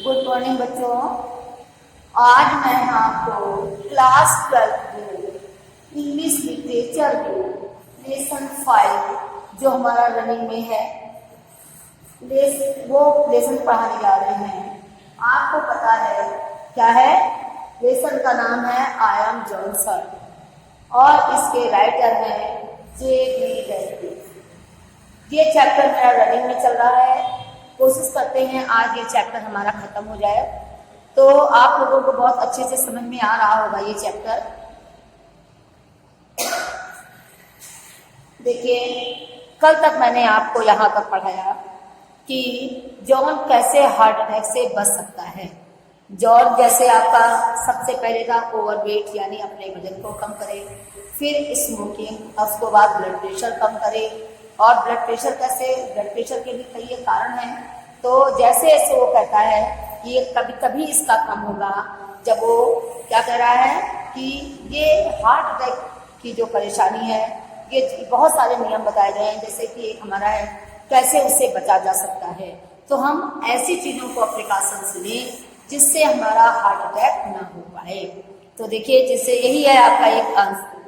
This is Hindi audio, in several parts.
गुड मॉर्निंग बच्चों। आज मैं आपको क्लास 12 की इंग्लिश लिटरेचर के लेसन 5 जो हमारा रनिंग में है वो लेसन पढ़ाने जा रहे हैं। आपको पता है क्या है? लेसन का नाम है आई एम जॉनसन और इसके राइटर हैं J.B. डेल्फी। ये चैप्टर मेरा रनिंग में चल रहा है। कोशिश करते हैं आज ये चैप्टर हमारा खत्म हो जाए, तो आप लोगों को बहुत अच्छे से समझ में आ रहा होगा ये चैप्टर। देखिए, कल तक मैंने आपको यहाँ तक पढ़ाया कि जॉन कैसे हार्ट अटैक से बच सकता है। जॉन जैसे आपका सबसे पहले था ओवरवेट, यानी अपने वजन को कम करे, फिर स्मोकिंग, उसके बाद ब्लड प्रेशर कम करे। और ब्लड प्रेशर कैसे? ब्लड प्रेशर के भी कई कारण हैं। तो जैसे जैसे वो कहता है कि ये कभी कभी इसका कम होगा जब वो क्या कह रहा है कि ये हार्ट अटैक की जो परेशानी है, ये बहुत सारे नियम बताए गए हैं। जैसे कि एक हमारा है कैसे उससे बचा जा सकता है। तो हम ऐसी चीज़ों को प्रिकॉशंस लें जिससे हमारा हार्ट अटैक ना हो पाए। तो देखिए, जिससे यही है आपका एक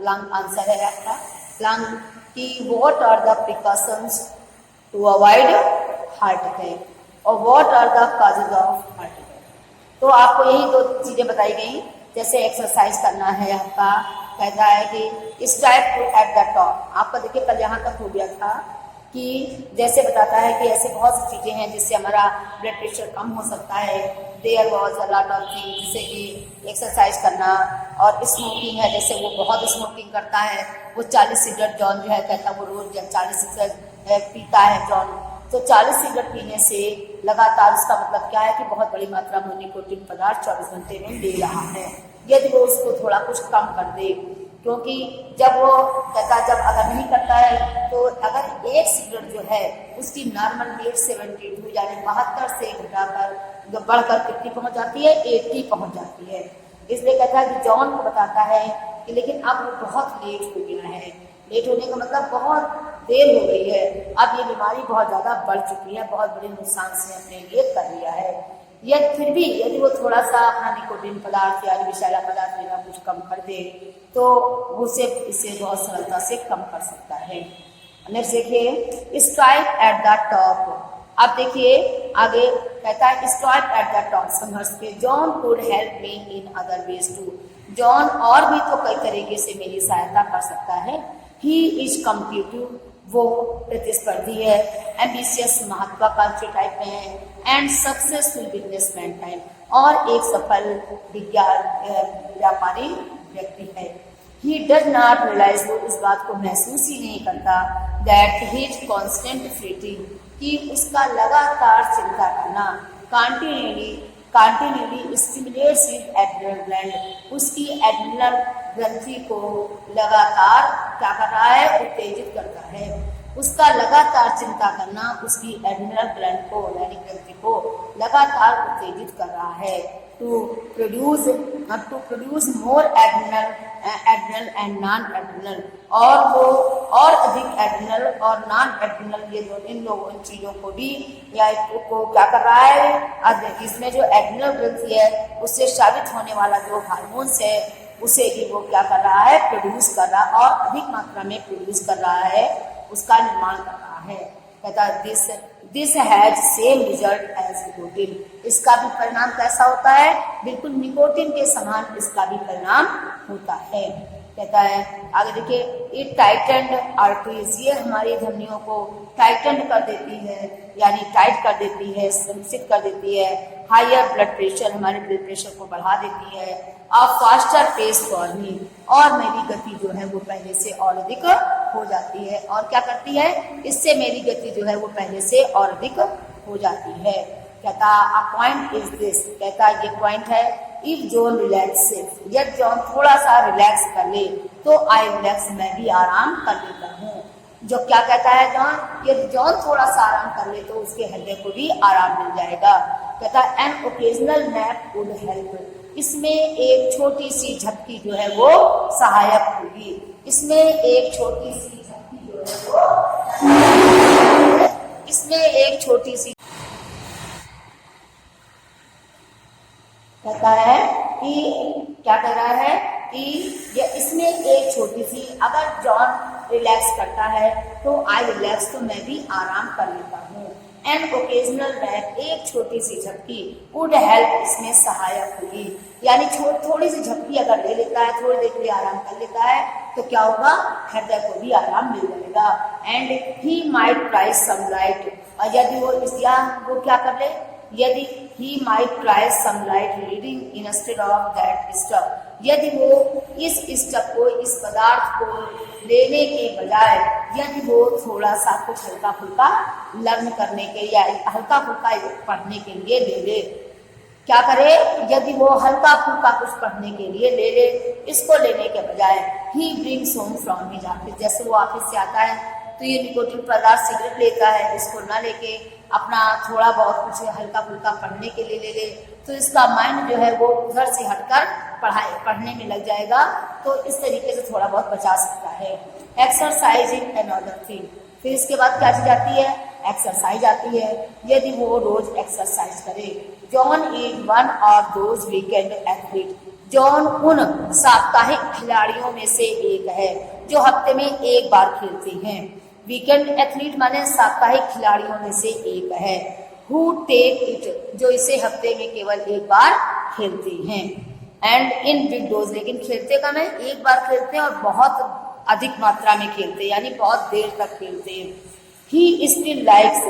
लॉन्ग आंसर है आपका लॉन्ग कि what are the precautions to avoid heart attack और what are the causes of heart attack. तो आपको यही दो चीज़ें बताई गई। जैसे एक्सरसाइज करना है आपका, कहता है कि strive to at the top. आपका देखिए कल यहाँ तक हो गया था कि जैसे बताता है कि ऐसे बहुत सी चीज़ें हैं जिससे हमारा ब्लड प्रेशर कम हो सकता है। There was a lot of thing, जैसे कि एक्सरसाइज करना। और स्मोकिंग है, जैसे वो बहुत स्मोकिंग करता है, वो 40 सिगरेट जॉन जो है कहता है वो रोज जब 40 सिगरेट पीता है जॉन। तो 40 सिगरेट पीने से लगातार उसका मतलब क्या है कि बहुत बड़ी मात्रा में निकोटीन पदार्थ 24 घंटे में ले रहा है। यदि वो उसको थोड़ा कुछ कम कर दे, क्योंकि जब वो कहता जब अगर नहीं करता है तो अगर एक सिगरेट जो है उसकी नॉर्मल रेट 72 यानी 72 से घटाकर बढ़कर कितनी पहुंच जाती है? 80 पहुंच जाती है। इसलिए कहता है कि जॉन को बताता है कि लेकिन अब वो बहुत लेट हो गया है। लेट होने का मतलब बहुत देर हो गई है, अब ये बीमारी बहुत ज़्यादा बढ़ चुकी है, बहुत बड़े नुकसान से अपने लिए कर लिया है। यदि फिर भी यदि वो थोड़ा सा अपना निकोटीन पदार्थ या विषैला पदार्थ लेना कुछ कम कर दे तो उसे इसे बहुत सरलता से कम कर सकता है। नेक्स्ट देखिए, स्ट्राइव एट द टॉप। अब देखिए आगे कहता है स्ट्राइव एट द टॉप, संघर्ष पे। John could help me in other ways too. John और भी तो कई तरीके से मेरी सहायता कर सकता है। ही इज कॉम्पिटिटिव, वो प्रतिस्पर्धी है, एम्बिशियस, महत्वाकांक्षी टाइप में है, एंड सक्सेसफुल बिजनेसमैन टाइप, और एक सफल व्यापारी व्यक्ति है। ही डज नॉट रियलाइज, वो इस बात को महसूस ही नहीं करता, दैट हिज कॉन्स्टेंट फ्रीटिंग, कि उसका लगातार चिंता करना, continually stimulates his adrenal gland, उसकी एड्रिनल ग्रंथि को लगातार क्या कर रहा है? उत्तेजित करता है। उसका लगातार चिंता करना उसकी एड्रिनल ग्लैंड को यानी ग्रंथि को लगातार उत्तेजित कर रहा है। To produce more adrenal and non adrenal, और वो और अधिक एड्रिनल और नॉन एड्रिनल ये इन चीज़ों को भी या को क्या कर रहा है? इसमें जो एड्रिनल ग्रंथि है उससे स्रावित होने वाला जो हार्मोन्स है उसे भी वो क्या कर रहा है? प्रोड्यूस कर रहा है, और अधिक मात्रा में प्रोड्यूस कर रहा है, उसका निर्माण कर रहा है। कहता है this has same result as nicotine. इसका भी परिणाम कैसा होता है? बिल्कुल निकोटीन के समान इसका भी परिणाम होता है। कहता है आगे देखिए, इट टाइटन्ड आर्टरीज, ये हमारी धमनियों को टाइटन कर देती है, यानी टाइट कर देती है, संकुचित कर देती है। हायर ब्लड प्रेशर, हमारे ब्लड प्रेशर को बढ़ा देती है। A faster pace for me, और मेरी गति जो है वो पहले से और अधिक हो जाती है। और क्या करती है? इससे मेरी गति जो है वो पहले से और अधिक हो जाती है। कहता अ पॉइंट इज दिस, कहता ये पॉइंट है, इफ जॉन रिलैक्स, यदि जॉन थोड़ा सा रिलैक्स कर ले तो आई रिलैक्स, मैं भी आराम कर लेता हूँ। जो क्या कहता है जॉन? यदि जॉन थोड़ा सा आराम कर ले तो उसके हृदय को भी आराम मिल जाएगा। कहता an occasional nap would help, इसमें एक छोटी सी झपकी जो है वो सहायक होगी। इसमें एक छोटी सी झपकी जो है वो इसमें एक छोटी सी कहता है कि क्या कह रहा है कि ये इसमें एक छोटी सी, अगर जॉन रिलैक्स करता है तो आई रिलैक्स, तो मैं भी आराम कर लेता हूँ। एन ओकेजनल बैक, एक छोटी सी झपकी, वुड हेल्प, इसमें सहायक होगी। यानी थोड़ी सी झपकी अगर ले लेता है, थोड़ी देर के लिए आराम कर लेता है तो क्या होगा, हृदय को भी आराम मिल जाएगा। And he might try some light, और यदि वो क्या कर ले, यदि he might try some light reading instead of that stuff, यदि वो इस स्टफ को, इस पदार्थ को लेने के बजाय यदि वो थोड़ा सा कुछ हल्का फुल्का लर्न करने के या हल्का फुल्का पढ़ने के लिए ले ले, क्या करे, यदि वो हल्का फुल्का कुछ पढ़ने के लिए ले ले, इसको लेने के बजाय he brings home from his office, जैसे वो ऑफिस से आता है तो ये निकोटिन पदार्थ सिगरेट लेता है, इसको ना लेके अपना थोड़ा बहुत कुछ हल्का फुल्का पढ़ने के लिए ले ले, तो इसका माइंड जो है वो उधर से हटकर पढ़ने में लग जाएगा, तो इस तरीके से थोड़ा बहुत बचा सकता है। एक्सरसाइजिंग अनदर थिंग, फिर इसके बाद क्या चीज आती है, एक्सरसाइज आती है। यदि वो रोज एक्सरसाइज करे, John is one of those weekend athlete, John उन साप्ताहिक खिलाड़ियों में से एक है जो हफ्ते में एक बार खेलते हैं। वीकेंड एथलीट माने साप्ताहिक खिलाड़ियों में से एक है। हु टेक इट, जो इसे हफ्ते में केवल एक बार खेलते हैं। एंड इन बिग डोज, लेकिन खेलते कम है, एक बार खेलते हैं और बहुत अधिक मात्रा में खेलते हैं, यानी बहुत देर तक खेलते हैं। He still likes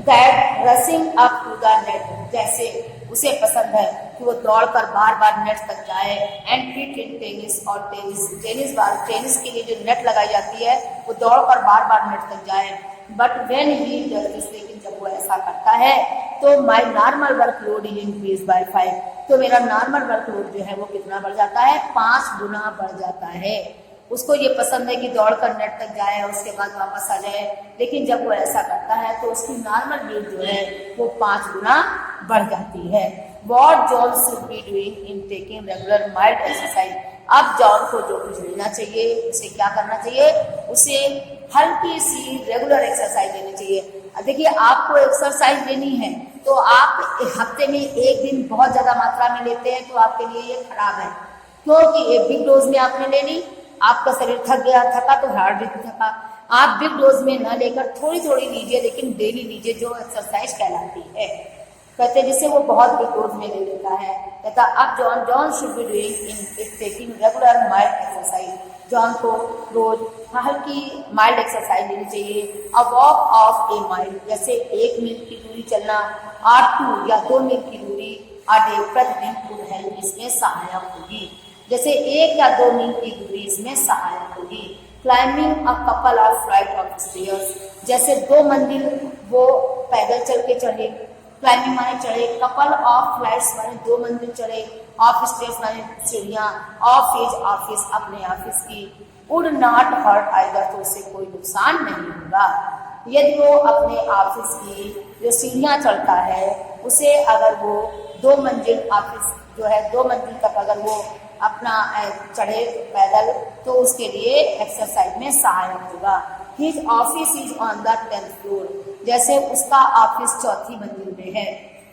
that rushing up to the net, जैसे उसे पसंद है कि वो दौड़कर बार बार नेट तक जाए। एंड फिट इन टेनिस, और टेनिस के लिए जो नेट लगाई जाती है वो दौड़कर बार बार नेट तक जाए। But when he does this, लेकिन जब वो ऐसा करता है तो my normal workload is increase by 5, तो मेरा नॉर्मल वर्कलोड जो है वो कितना बढ़ जाता है, 5 गुना बढ़ जाता है। उसको ये पसंद है कि दौड़कर नेट तक जाए और उसके बाद वापस आ जाए, लेकिन जब वो ऐसा करता है तो उसकी नॉर्मल नीड जो है वो 5 गुना बढ़ जाती है। What John should be doing in taking regular mild exercise, अब जॉन को जो कुछ लेना चाहिए, उसे क्या करना चाहिए, उसे हल्की सी रेगुलर एक्सरसाइज लेनी चाहिए। देखिए, आपको एक्सरसाइज लेनी है तो आप हफ्ते में एक दिन बहुत ज्यादा मात्रा में लेते हैं तो आपके लिए ये खराब है, क्योंकि एक बिग डोज में आपने ले ली, आपका शरीर थक गया, थका तो हार्ट भी थका। आप बिग डोज में न लेकर थोड़ी थोड़ी लीजिए, लेकिन डेली लीजिए, जो एक्सरसाइज कहलाती है। कहते हैं जिसे वो बहुत बिग डोज में ले लेता है। कहता अब John should be doing in taking regular mild exercise, John को रोज हल्की माइल्ड एक्सरसाइज लेनी चाहिए। A walk of A mile, जैसे 1 मील की दूरी चलना, और 2 या 2 मील की दूरी अ डे, प्रतिदिन वुड हेल्प, इसमें सहायक होगी। जैसे 1 या 2 मील की दूरी इसमें सहायक होगी। Climbing a couple of flight of stairs, जैसे 2 मंजिल वो पैदल चल के चढ़े, क्लाइंबिंग माने चढ़े, कपल ऑफ फ्लाइट्स माने 2 मंजिल चढ़े, ऑफ स्टेयर्स माने सीढ़ियां, ऑफ हिज ऑफिस, अपने ऑफिस की, वुड नॉट हर्ट आइदर, तो उससे कोई नुकसान नहीं होगा। यदि वो अपने ऑफिस की जो सीढ़ियां चढ़ता है उसे अगर वो 2 मंजिल ऑफिस जो है 2 मंजिल तक अगर वो अपना चढ़े पैदल, तो उसके लिए एक्सरसाइज में सहायक होगा। His office is on the 10th floor, जैसे उसका ऑफिस 4थी मंजिल में है,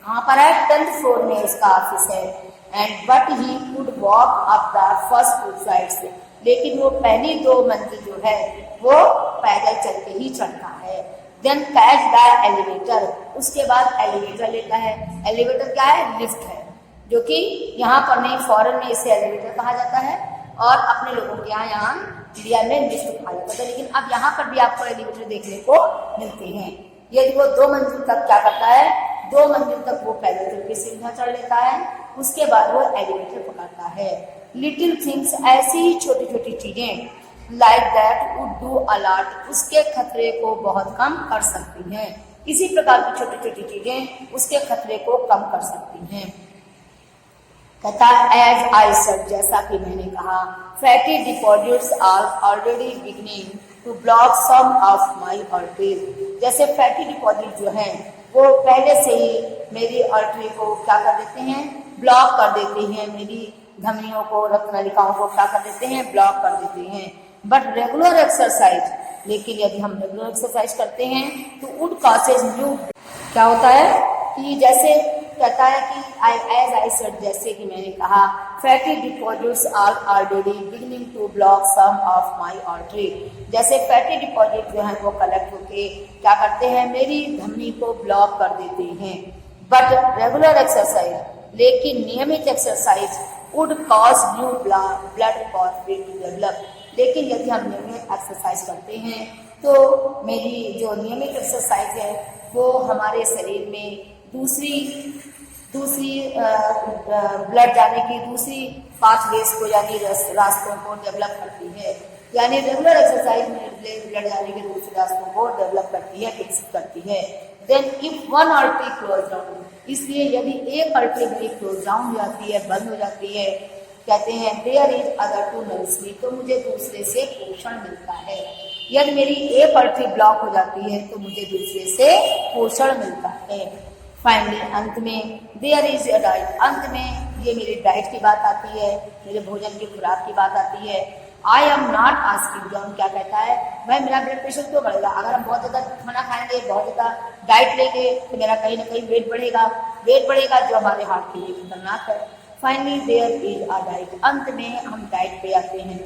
कहाँ पर है, 10th फ्लोर में उसका ऑफिस है। And but he could walk up the first 2 flights, लेकिन वो पहली 2 मंजिल जो है वो पैदल चल के ही चढ़ता है। देन कैच द एलिवेटर, उसके बाद एलिवेटर लेता है। एलिवेटर क्या है, लिफ्ट है, जो कि यहाँ पर नहीं, फॉरेन में इसे एलिवेटर कहा जाता है, और अपने लोगों के यहाँ इंडिया में लिफ्ट कहा जाता है, लेकिन अब यहाँ पर भी आपको एलिवेटर देखने को मिलते हैं। यदि वो 2 मंजिल तक क्या करता है, 2 मंजिल तक वो पैदल चल के सीढ़ियां चढ़ लेता है, उसके बाद वो एलिवेटर पकड़ता है। लिटिल थिंग्स, ऐसी ही छोटी छोटी चीजें, like that would do a lot, उसके खतरे को बहुत कम कर सकती हैं। इसी प्रकार की छोटी छोटी चीजें उसके खतरे को कम कर सकती हैं। कहता एज आई सेड, जैसा कि मैंने कहा, fatty deposits are already beginning to block some of my arteries, जैसे फैटी डिपॉजिट जो हैं वो पहले से ही मेरी आर्टरी को क्या कर देते हैं, ब्लॉक कर देते हैं, मेरी धमनियों को, रक्तनलिकाओं को क्या कर देते हैं, ब्लॉक कर देते हैं। बट रेगुलर एक्सरसाइज, लेकिन यदि हम रेगुलर एक्सरसाइज करते हैं तो वुड कॉजेज न्यू, क्या होता है कि जैसे कहता है कि एज आई सेड, जैसे कि मैंने कहा, fatty deposits are already beginning to block some of my artery. जैसे फैटी डिपॉजिट जो है वो कलेक्ट होके क्या करते हैं, मेरी धमनी को ब्लॉक कर देते हैं। बट रेगुलर एक्सरसाइज, लेकिन नियमित exercise would cause new blood pathway to develop. लेकिन यदि हम नियमित एक्सरसाइज करते हैं तो मेरी जो नियमित एक्सरसाइज है वो हमारे शरीर में दूसरी ब्लड जाने की दूसरी पाथवेज को यानी रास्तों को डेवलप करती है। यानी रेगुलर एक्सरसाइज में ब्लड जाने के दूसरे रास्तों को डेवलप करती है, विकसित करती है। Then if one artery close down, इसलिए यदि एक आर्टरी मेरी क्लोज डाउन हो जाती है, बंद हो जाती है, कहते हैं there is other to nourish me, तो मुझे दूसरे से पोषण मिलता है। यदि मेरी एक आर्टरी ब्लॉक हो जाती है तो मुझे दूसरे से पोषण मिलता है। फाइनली अंत में देयर इज अ डाइट, अंत में ये मेरी डाइट की बात आती है, मेरे भोजन की खुराक की बात आती है। आई एम नॉट आस्किंग, जॉन क्या कहता है, भाई मेरा ब्लड प्रेशर क्यों बढ़ेगा, अगर हम बहुत ज़्यादा खाना खाएंगे, बहुत ज़्यादा डाइट लेंगे तो मेरा कहीं ना कहीं वेट बढ़ेगा जो हमारे हार्ट के लिए खतरनाक है। Finally there is a diet, अंत में हम डाइट पे आते हैं,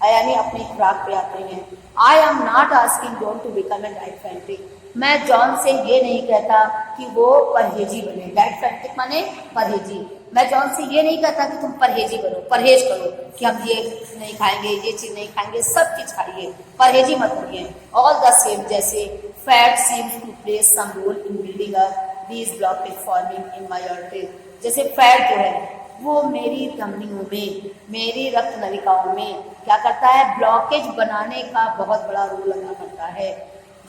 यानी अपनी खुराक पे आते हैं। I am not asking John to become a diet fanatic, मैं जॉन से ये नहीं कहता कि वो परहेजी बने। डाइट फैंटिक माने परहेजी। मैं जॉन से ये नहीं कहता कि तुम परहेजी बनो, परहेज करो कि हम ये नहीं खाएंगे, ये चीज नहीं खाएंगे, सब चीज खाइए, परहेजी मत करिए। ऑल द सेम, जैसे fat seems to play some role in building up these blockage forming in my artery, जैसे फैट जो है वो मेरी धमनियों में, मेरी रक्त नलिकाओं में क्या करता है, ब्लॉकेज बनाने का बहुत बड़ा रोल अदा करता है।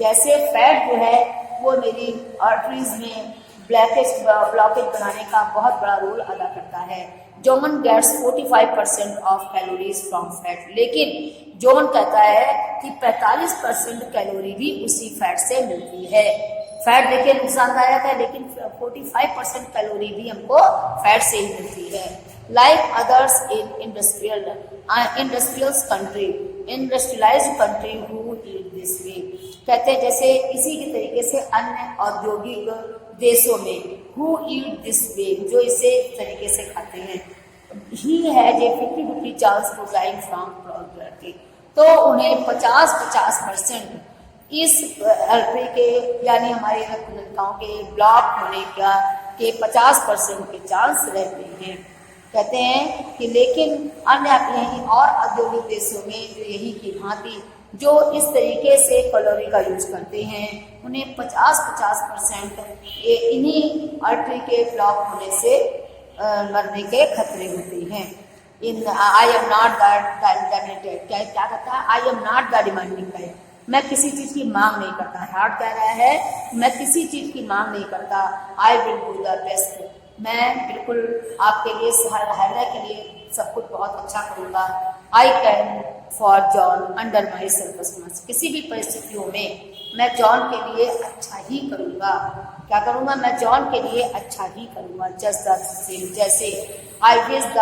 जैसे फैट जो है वो मेरी आर्टरीज में ब्लॉकेज बनाने का बहुत बड़ा रोल अदा करता है। John gets 45% of calories from fat, लेकिन जॉन कहता है कि 45% कैलोरी भी उसी फैट से मिलती है। फैट देखिए नुकसानदायक है, लेकिन 45% कैलोरी भी हमको फैट से ही मिलती है। Like others in industrialised country who eat this way, कहते हैं जैसे इसी के तरीके से अन्य औद्योगिक देशों में हु ईट दिस वे, जो इसे तरीके से खाते हैं, ही है जे 50-50 chance to dying from poverty, तो उन्हें 50% इस आर्टरी के यानी हमारे रक्त नलिकाओं के ब्लॉक होने के 50% के चांस रहते हैं। कहते हैं कि लेकिन अन्य यही और औद्योगिक देशों में जो यही की भांति जो इस तरीके से कैलोरी का यूज करते हैं, उन्हें 50% इन्हीं आर्टरी के ब्लॉक होने से मरने के खतरे होते हैं। इन आई एम नॉट दैट क्या कहता है, आई am not the demanding type, मैं किसी चीज की मांग नहीं करता। हार्ट कह रहा है मैं किसी चीज की मांग नहीं करता। I will do the best, मैं बिल्कुल आपके लिए हृदय के लिए सब कुछ बहुत अच्छा करूँगा। I can for John under my circumstances, किसी भी परिस्थितियों में मैं जॉन के लिए अच्छा ही करूँगा। क्या करूँगा, मैं जॉन के लिए अच्छा ही करूँगा। जस्ट द सेम, जैसे I wish the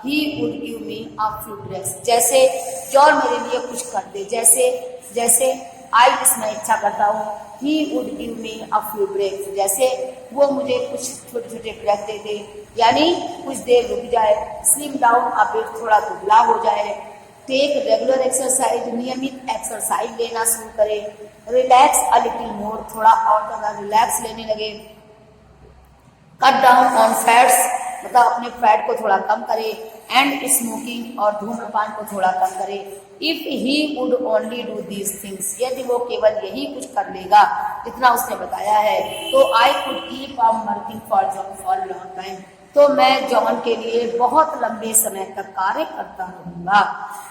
he would give me a few breaks, जैसे जॉन मेरे लिए कुछ कर दे, जैसे आई विश मैं इच्छा करता हूँ, he would give me a few breaks, जैसे वो मुझे कुछ छोटे छोटे ब्रेक दे दे, यानी कुछ देर रुक जाए, स्लिम डाउन अ बिट, थोड़ा दुबला हो जाए। टेक रेगुलर एक्सरसाइज, नियमित एक्सरसाइज लेना शुरू करें। रिलैक्स अ लिटिल मोर, थोड़ा और ज़्यादा रिलैक्स लेने लगे। कट डाउन ऑन फैट्स, मतलब अपने फैट को थोड़ा कम करें। एंड स्मोकिंग, और धूम्रपान को थोड़ा कम करें। If he would only do these things, यदि वो केवल यही कुछ कर लेगा जितना उसने बताया है, तो I could keep on working for long time, तो मैं जॉन के लिए बहुत लंबे समय तक कार्य करता रहूँगा।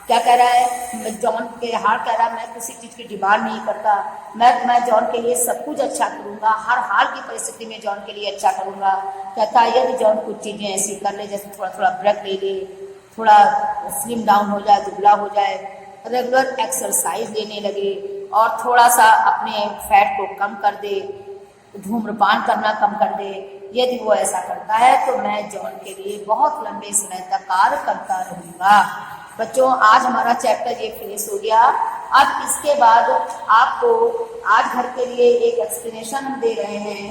क्या कह रहा है, जॉन के हार्ट कह रहा है मैं किसी चीज़ की डिमांड नहीं करता, मैं जॉन के लिए सब कुछ अच्छा करूँगा, हर हाल की परिस्थिति में जॉन के लिए अच्छा करूँगा। कहता है यदि जॉन कुछ चीज़ें ऐसी कर ले, जैसे थोड़ा थोड़ा ब्रेक ले ले, थोड़ा स्लिम डाउन हो जाए, दुबला हो जाए, रेगुलर एक्सरसाइज लेने लगे, और थोड़ा सा अपने फैट को कम कर दे, धूम्रपान करना कम कर दे, यदि वो ऐसा करता है तो मैं जॉन के लिए बहुत लंबे समय तक कार्य करता रहूँगा। बच्चों, आज हमारा चैप्टर ये फिनिश हो गया। अब इसके बाद आपको आज घर के लिए एक एक्सप्लेनेशन हम दे रहे हैं।